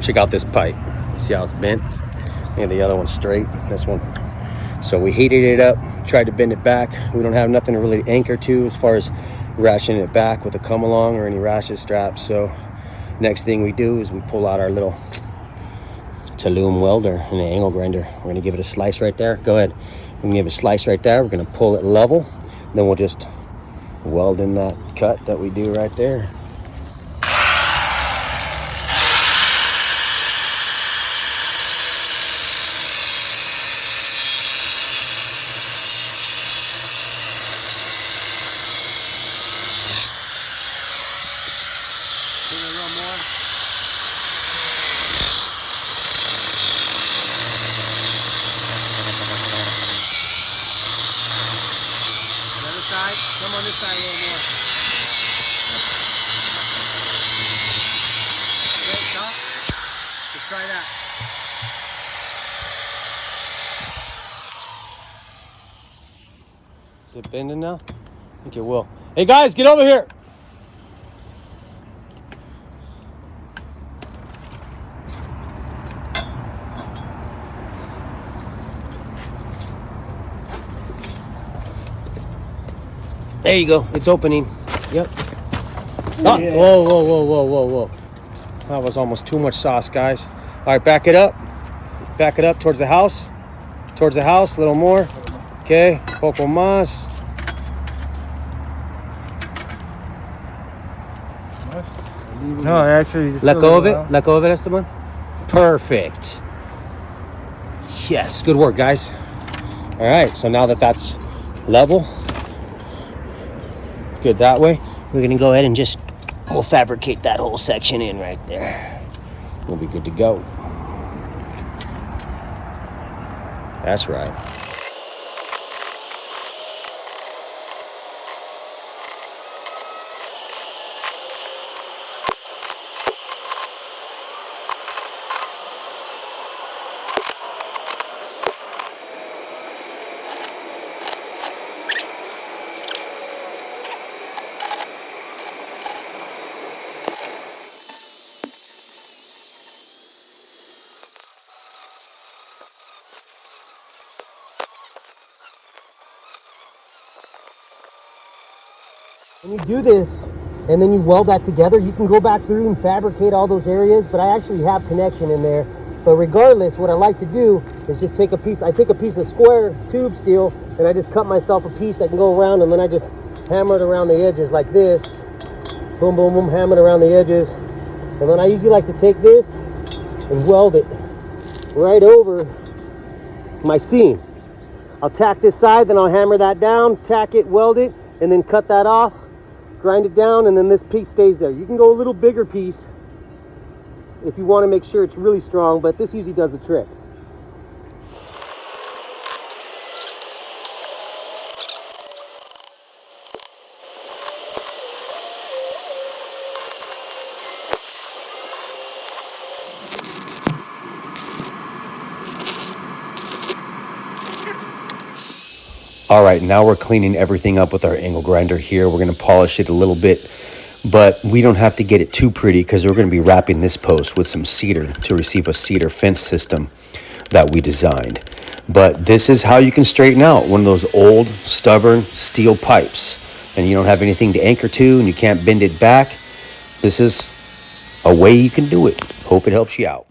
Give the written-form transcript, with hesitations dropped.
check out this pipe. See how it's bent? And the other one's straight, this one. So we heated it up, tried to bend it back. We don't have nothing to really anchor to as far as ratcheting it back with a come along or any ratchet straps. So next thing we do is we pull out our little Tulum welder and an angle grinder. We're gonna give it a slice right there. Go ahead. We can give it a slice right there. We're gonna pull it level. Then we'll just weld in that cut that we do right there. Come on this side a little more. Okay, stop. Let's try that. Is it bending now? I think it will. Hey guys, get over here. There you go. It's opening. Yep. Oh, yeah. Whoa, whoa, whoa, whoa, whoa, whoa. That was almost too much sauce, guys. All right, back it up. Back it up towards the house. Towards the house, a little more. Okay, poco más. No, actually. Let go of it. Let go of it, Esteban. Perfect. Yes, good work, guys. All right, so now that that's level, good that way, we're gonna go ahead and we'll fabricate that whole section in right there. We'll be good to go. That's right. When you do this and then you weld that together, you can go back through and fabricate all those areas, but I actually have connection in there. But regardless, what I like to do is just take a piece, I take a piece of square tube steel and I just cut myself a piece that can go around, and then I just hammer it around the edges like this. Boom, boom, boom, hammer it around the edges. And then I usually like to take this and weld it right over my seam. I'll tack this side, then I'll hammer that down, tack it, weld it, and then cut that off, grind it down, and then this piece stays there. You can go a little bigger piece if you want to make sure it's really strong, but this usually does the trick. All right, now we're cleaning everything up with our angle grinder here. We're gonna polish it a little bit, but we don't have to get it too pretty because we're gonna be wrapping this post with some cedar to receive a cedar fence system that we designed. But this is how you can straighten out one of those old, stubborn steel pipes and you don't have anything to anchor to and you can't bend it back. This is a way you can do it. Hope it helps you out.